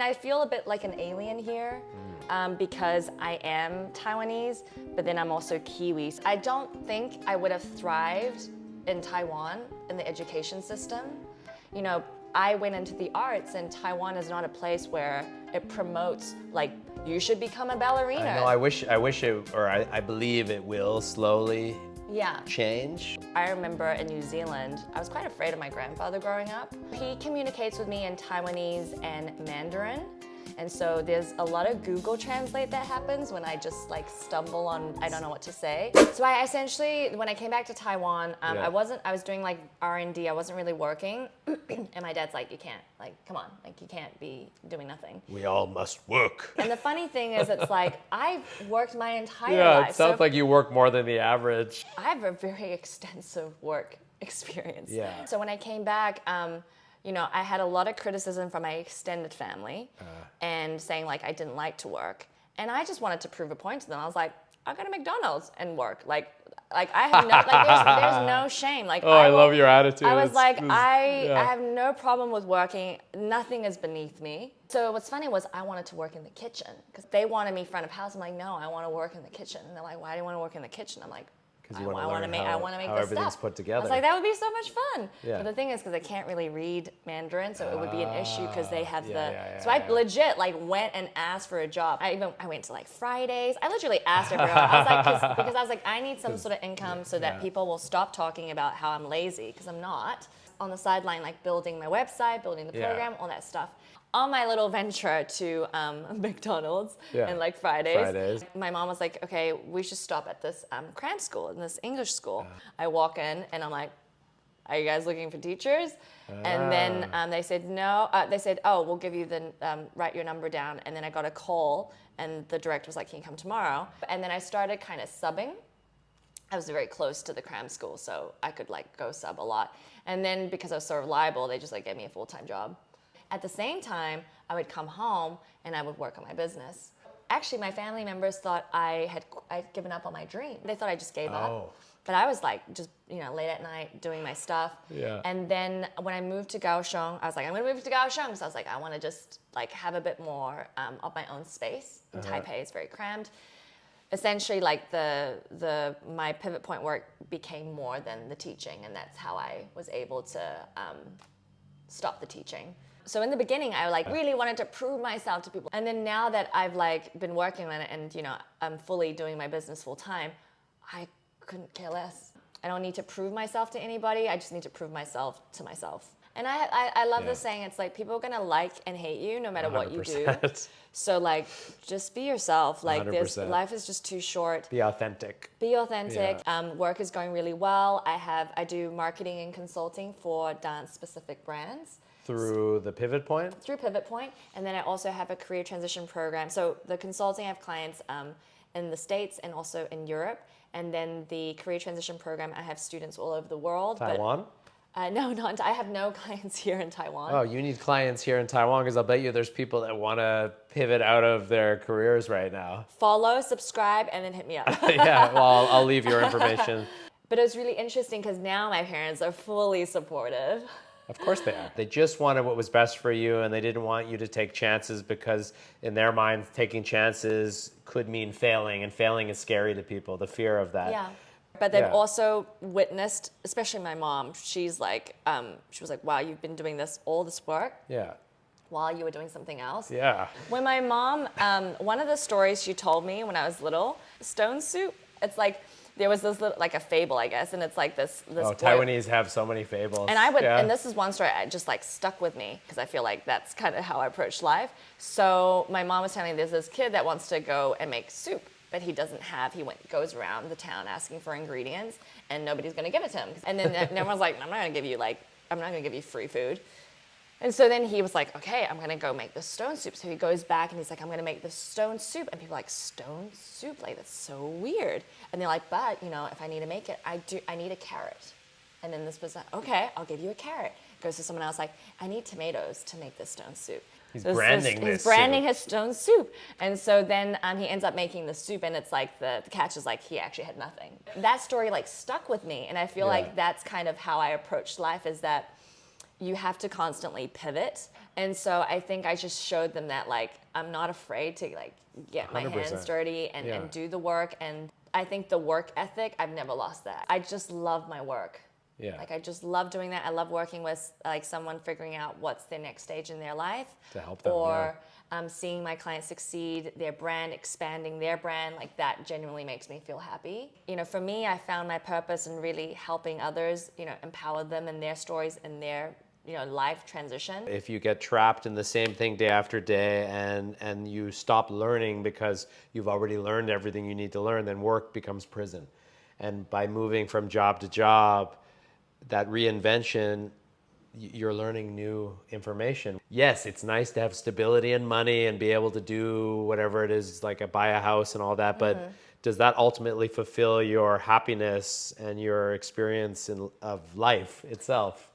I feel a bit like an alien here because I am Taiwanese, but then I'm also Kiwi. I don't think I would have thrived in Taiwan in the education system. You know, I went into the arts, and Taiwan is not a place where it promotes like you should become a ballerina. I know. I wish it, or I believe it will slowly change. I remember in New Zealand, I was quite afraid of my grandfather growing up. He communicates with me in Taiwanese and Mandarin. And so there's a lot of Google Translate that happens when I just like stumble on, I don't know what to say. So I essentially, when I came back to Taiwan, I was doing like R&D, I wasn't really working. And my dad's like, you can't, like, come on, like you can't be doing nothing. We all must work. And the funny thing is, it's like, I've worked my entire life. Yeah, it sounds like you work more than the average. I have a very extensive work experience. Yeah. So when I came back, you know, I had a lot of criticism from my extended family and saying like I didn't like to work. And I just wanted to prove a point to them. I was like, I'll go to McDonald's and work. Like I have no, like there's no shame. Like I love your attitude. I was like, I have no problem with working. Nothing is beneath me. So what's funny was I wanted to work in the kitchen because they wanted me front of house. I'm like, no, I want to work in the kitchen. And they're like, why do you want to work in the kitchen? I'm like, I want to make how this everything's stuff put together. I was like, that would be so much fun. Yeah. But the thing is, because I can't really read Mandarin, so it would be an issue because they have So I legit like went and asked for a job. I went to like Fridays. I literally asked everyone. I was like, because I was like, I need some sort of income so that people will stop talking about how I'm lazy, because I'm not. On the sideline, like building my website, building the program, all that stuff. On my little venture to McDonald's and like Fridays, my mom was like, okay, we should stop at this cram school, in this English school. I walk in and I'm like, are you guys looking for teachers? And then they said, no. They said, oh, we'll give you the, write your number down. And then I got a call and the director was like, can you come tomorrow? And then I started kind of subbing. I was very close to the cram school, so I could like go sub a lot. And then because I was so reliable, they just like gave me a full-time job. At the same time, I would come home and I would work on my business. Actually, my family members thought I'd given up on my dream. They thought I just gave up. But I was like just, you know, late at night doing my stuff. Yeah. And then when I moved to Kaohsiung, I was like, I'm gonna move to Kaohsiung. So I was like, I wanna just like have a bit more of my own space. In Taipei, it's very crammed. Essentially, like my pivot point work became more than the teaching, and that's how I was able to stop the teaching. So in the beginning, I like really wanted to prove myself to people. And then now that I've like been working on it and, you know, I'm fully doing my business full time, I couldn't care less. I don't need to prove myself to anybody. I just need to prove myself to myself. And I love the saying, it's like people are gonna like and hate you no matter 100%. What you do. So like, just be yourself. Like life is just too short. Be authentic. Be authentic. Yeah. Work is going really well. I do marketing and consulting for dance-specific brands. Through the Pivot Point? Through Pivot Point. And then I also have a career transition program. So the consulting, I have clients in the States and also in Europe. And then the career transition program, I have students all over the world. Taiwan? No, I have no clients here in Taiwan. Oh, you need clients here in Taiwan, because I'll bet you there's people that want to pivot out of their careers right now. Follow, subscribe, and then hit me up. Yeah, well, I'll leave your information. But it was really interesting because now my parents are fully supportive. Of course they are. They just wanted what was best for you, and they didn't want you to take chances because in their minds, taking chances could mean failing, and failing is scary to people, the fear of that. Yeah. But they've also witnessed, especially my mom, she's like, she was like, wow, you've been doing all this work while you were doing something else. Yeah. When my mom, one of the stories she told me when I was little, stone soup, it's like, there was this little, like a fable, I guess, and it's like this Oh, Taiwanese have so many fables. And and this is one story that just like stuck with me because I feel like that's kind of how I approach life. So my mom was telling me there's this kid that wants to go and make soup, but he doesn't have, goes around the town asking for ingredients and nobody's gonna give it to him. And then everyone's like, I'm not gonna give you free food. And so then he was like, okay, I'm gonna go make the stone soup. So he goes back and he's like, I'm gonna make the stone soup. And people are like, stone soup? Like, that's so weird. And they're like, but, you know, if I need to make it, I need a carrot. And then this person, okay, I'll give you a carrot. Goes to someone else like, I need tomatoes to make this stone soup. He's branding his stone soup. And so then he ends up making the soup, and it's like the catch is like he actually had nothing. That story like stuck with me, and I feel like that's kind of how I approach life, is that you have to constantly pivot. And so I think I just showed them that like I'm not afraid to like get my 100%. hands dirty and do the work. And I think the work ethic, I've never lost that. I just love my work. Yeah. Like I just love doing that. I love working with like someone figuring out what's their next stage in their life. To help them. Or seeing my clients succeed, their brand, expanding their brand, like that genuinely makes me feel happy. You know, for me, I found my purpose in really helping others, you know, empower them in their stories and their, you know, life transition. If you get trapped in the same thing day after day and you stop learning because you've already learned everything you need to learn, then work becomes prison. And by moving from job to job, that reinvention, you're learning new information. Yes, it's nice to have stability and money and be able to do whatever it is, like buy a house and all that, but does that ultimately fulfill your happiness and your experience of life itself?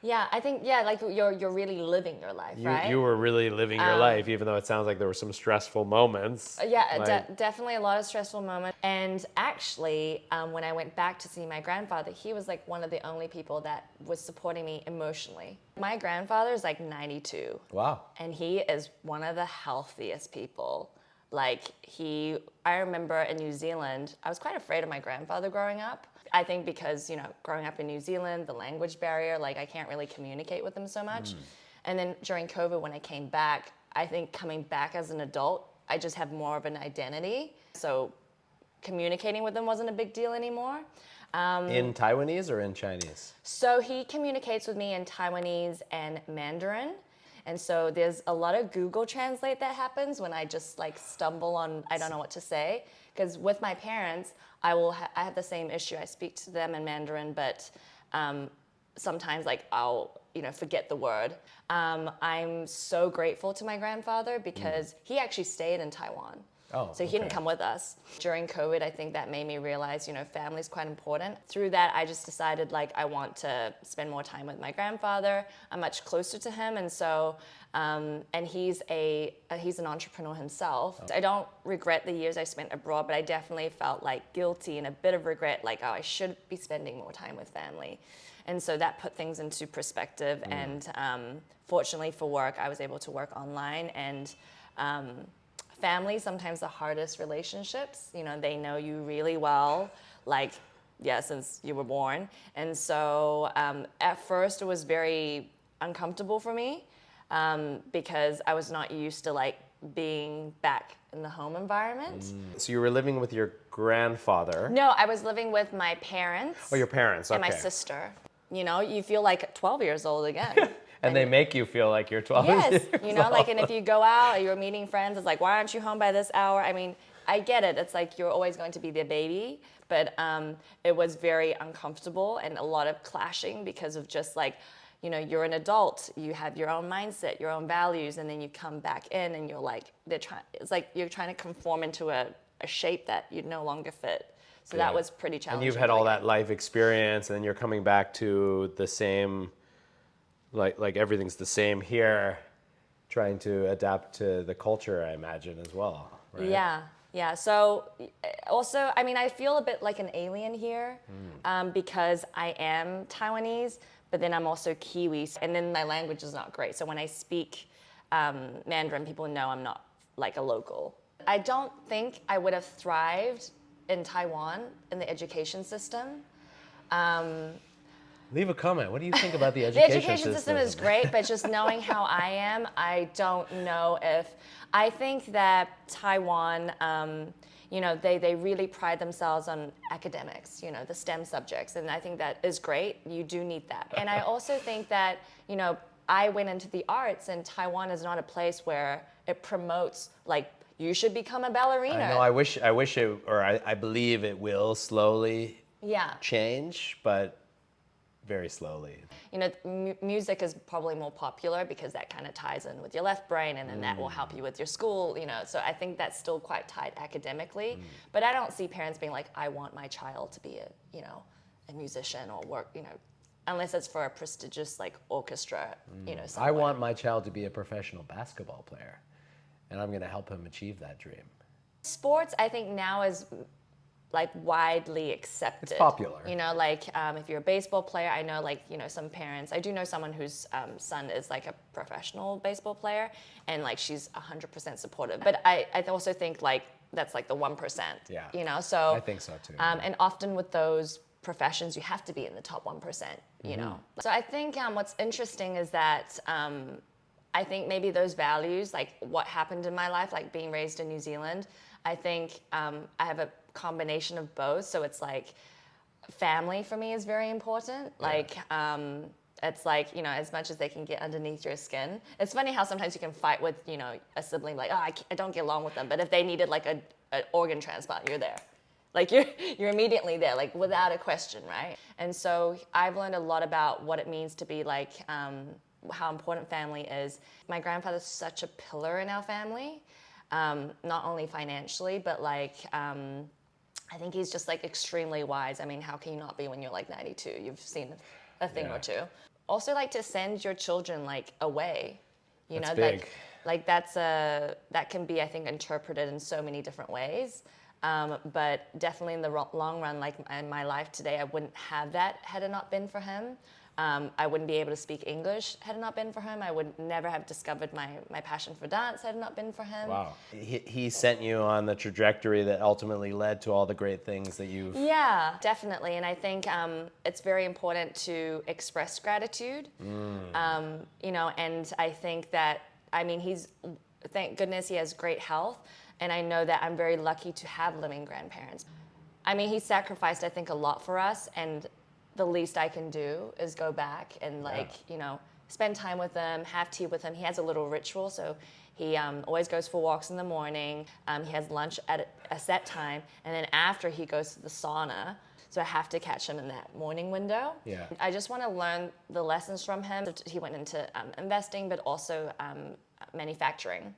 Yeah, I think, like you're really living your life, right? You were really living your life, even though it sounds like there were some stressful moments. Yeah, definitely a lot of stressful moments. And actually, when I went back to see my grandfather, he was like one of the only people that was supporting me emotionally. My grandfather is like 92. Wow. And he is one of the healthiest people. Like I remember in New Zealand, I was quite afraid of my grandfather growing up. I think because, you know, growing up in New Zealand, the language barrier, like I can't really communicate with them so much. And then during COVID, when I came back, I think coming back as an adult, I just have more of an identity. So communicating with them wasn't a big deal anymore. In Taiwanese or in Chinese? So he communicates with me in Taiwanese and Mandarin. And so there's a lot of Google Translate that happens when I just like stumble on, I don't know what to say. Because with my parents, I have the same issue. I speak to them in Mandarin, but sometimes like I'll, you know, forget the word. I'm so grateful to my grandfather because he actually stayed in Taiwan. Oh, so he didn't come with us. During COVID, I think that made me realize, you know, family's quite important. Through that, I just decided like I want to spend more time with my grandfather. I'm much closer to him, and so, and he's an entrepreneur himself. I don't regret the years I spent abroad, but I definitely felt like guilty and a bit of regret, like, oh, I should be spending more time with family. And so that put things into perspective. And fortunately for work, I was able to work online. And family, sometimes the hardest relationships, you know, they know you really well, like, since you were born. And so at first it was very uncomfortable for me because I was not used to like being back in the home environment. So you were living with your grandfather? No, I was living with my parents. Oh, your parents, okay. And my sister. You know, you feel like 12 years old again. And they make you feel like you're 12 yes, years you know, old. like, and if you go out or you're meeting friends, it's like, why aren't you home by this hour? I mean, I get it. It's like you're always going to be their baby, but it was very uncomfortable and a lot of clashing because of just like, you know, you're an adult, you have your own mindset, your own values, and then you come back in and you're like, it's like you're trying to conform into a shape that you no longer fit. So that was pretty challenging. And you've had all that life experience, and then you're coming back to the same, like everything's the same here, trying to adapt to the culture, I imagine, as well, right? Yeah. So also, I mean, I feel a bit like an alien here because I am Taiwanese, but then I'm also Kiwi, and then my language is not great. So when I speak Mandarin, people know I'm not like a local. I don't think I would have thrived in Taiwan in the education system. Leave a comment. What do you think about the The education education system is great, but just knowing how I am, I don't know if... I think that Taiwan, you know, they really pride themselves on academics, you know, the STEM subjects, and I think that is great. You do need that. And I also think that, you know, I went into the arts, and Taiwan is not a place where it promotes, like, you should become a ballerina. I know, I wish it, or I believe it will slowly change, but very slowly. You know, music is probably more popular because that kind of ties in with your left brain, and then that will help you with your school, you know. So I think that's still quite tight academically. But I don't see parents being like, I want my child to be a, you know, a musician or work, you know, unless it's for a prestigious like orchestra, you know, somewhere. I want my child to be a professional basketball player, and I'm going to help him achieve that dream. Sports, I think now is like widely accepted. It's popular. You know, like if you're a baseball player, I know like, you know, some parents, I do know someone whose son is like a professional baseball player and like she's 100% supportive. But I also think like that's like the 1%, you know? So I think so too. And often with those professions, you have to be in the top 1%, you know? So I think what's interesting is that I think maybe those values, like what happened in my life, like being raised in New Zealand, I think I have a combination of both. So it's like family for me is very important. Like it's like, you know, as much as they can get underneath your skin. It's funny how sometimes you can fight with, you know, a sibling, like, oh, I don't get along with them. But if they needed like an organ transplant, you're there. Like you're immediately there, like without a question, right? And so I've learned a lot about what it means to be like, how important family is. My grandfather's such a pillar in our family, not only financially, but like, I think he's just like extremely wise. I mean, how can you not be when you're like 92? You've seen a thing or two. Also like to send your children like away, you That's know, big. like that can be, I think, interpreted in so many different ways. But definitely in the long run, like in my life today, I wouldn't have that had it not been for him. I wouldn't be able to speak English had it not been for him. I would never have discovered my passion for dance had it not been for him. Wow. He sent you on the trajectory that ultimately led to all the great things that you've... Yeah, definitely. And I think it's very important to express gratitude. You know, and I think that, I mean, thank goodness he has great health. And I know that I'm very lucky to have living grandparents. I mean, he sacrificed, I think, a lot for us. And the least I can do is go back and like, you know, spend time with them, have tea with him. He has a little ritual. So he always goes for walks in the morning. He has lunch at a set time. And then after he goes to the sauna. So I have to catch him in that morning window. Yeah. I just want to learn the lessons from him. He went into investing, but also manufacturing.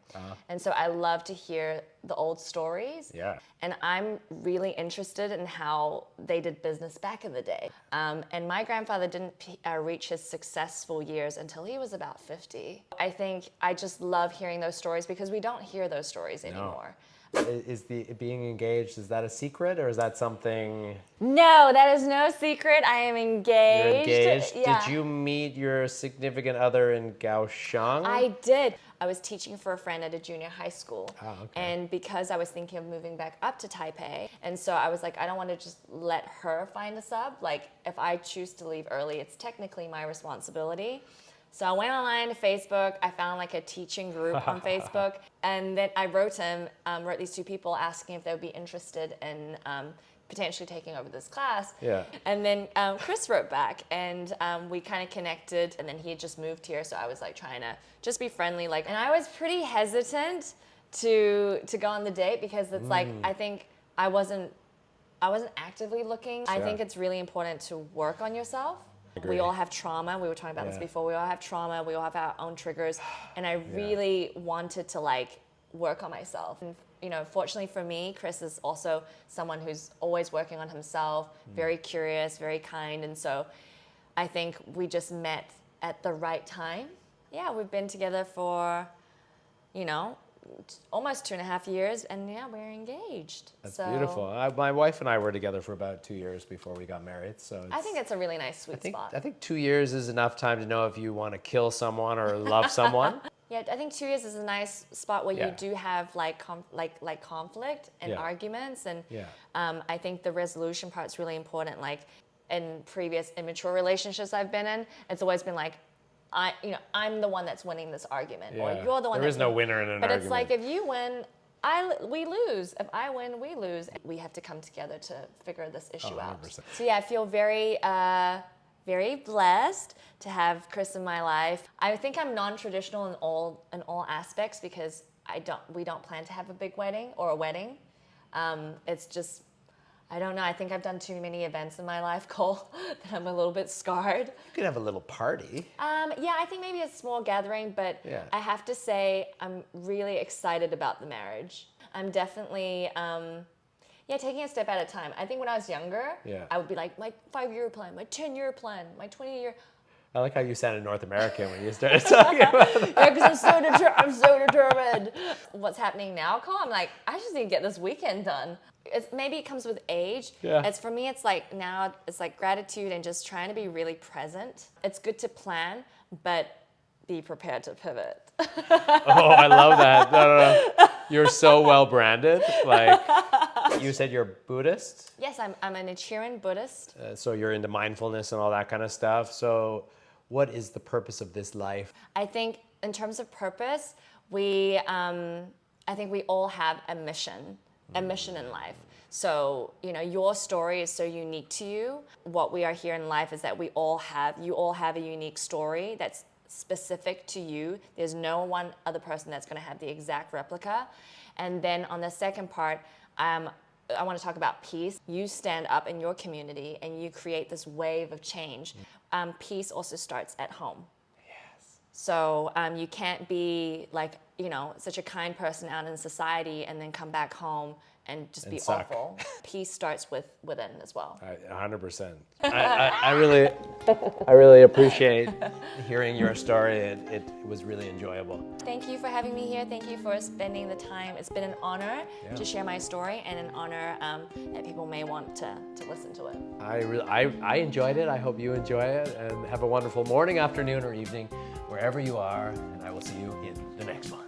And so I love to hear the old stories. Yeah. And I'm really interested in how they did business back in the day. And my grandfather didn't reach his successful years until he was about 50. I think I just love hearing those stories because we don't hear those stories anymore. Is the being engaged, is that a secret or is that something? No, that is no secret. I am engaged. You're engaged? Yeah. Did you meet your significant other in Kaohsiung? I did. I was teaching for a friend at a junior high school. Oh, okay. And because I was thinking of moving back up to Taipei, and so I was like, I don't want to just let her find a sub. Like, if I choose to leave early, it's technically my responsibility. So I went online to Facebook. I found like a teaching group on Facebook. And then I wrote these two people asking if they would be interested in potentially taking over this class. Yeah. And then Chris wrote back and we kind of connected, and then he had just moved here. So I was like trying to just be friendly. Like, and I was pretty hesitant to go on the date because it's like, I think I wasn't actively looking. I think it's really important to work on yourself. We all have trauma. We were talking about this before. We all have trauma. We all have our own triggers. And I really wanted to like work on myself. And, you know, fortunately for me, Chris is also someone who's always working on himself, very curious, very kind. And so I think we just met at the right time. Yeah, we've been together for, you know, almost 2.5 years, and yeah, we're engaged. That's beautiful. My wife and I were together for about 2 years before we got married. So I think it's a really nice sweet spot. I think 2 years is enough time to know if you want to kill someone or love someone. Yeah, I think 2 years is a nice spot where you do have like conflict and arguments, and I think the resolution part's really important. Like in previous immature relationships I've been in, it's always been like, I'm the one that's winning this argument, or you're the one. There is no winner in an argument. But it's like if you win, we lose. If I win, we lose. We have to come together to figure this issue out. 100%. So yeah, I feel very, very blessed to have Chris in my life. I think I'm non-traditional in all aspects because we don't plan to have a big wedding or a wedding. It's just, I don't know. I think I've done too many events in my life, Cole, that I'm a little bit scarred. You could have a little party. Yeah, I think maybe a small gathering, but I have to say I'm really excited about the marriage. I'm definitely, taking a step at a time. I think when I was younger, I would be like, my 5-year plan, my 10-year plan, my 20-year. I like how you sounded North American when you started talking about that. Yeah, because I'm so determined. What's happening now, Cole? I'm like, I just need to get this weekend done. Maybe it comes with age. Yeah. For me, it's like now it's like gratitude and just trying to be really present. It's good to plan, but be prepared to pivot. Oh, I love that. No. You're so well branded. Like you said, you're Buddhist. Yes, I'm a Nichiren Buddhist. So you're into mindfulness and all that kind of stuff. So what is the purpose of this life? I think in terms of purpose, I think we all have a mission in life. So, your story is so unique to you. What we are here in life is that you all have a unique story that's specific to you. There's no one other person that's going to have the exact replica. And then on the second part, I want to talk about peace. You stand up in your community and you create this wave of change. Peace also starts at home. Yes. So you can't be like, such a kind person out in society and then come back home and just be suck. awful. Peace starts within as well. 100%. I really appreciate hearing your story. It was really enjoyable. Thank you for having me here. Thank you for spending the time. It's been an honor to share my story and an honor that people may want to listen to it. I enjoyed it. I hope you enjoy it, and have a wonderful morning, afternoon, or evening, wherever you are, and I will see you in the next one.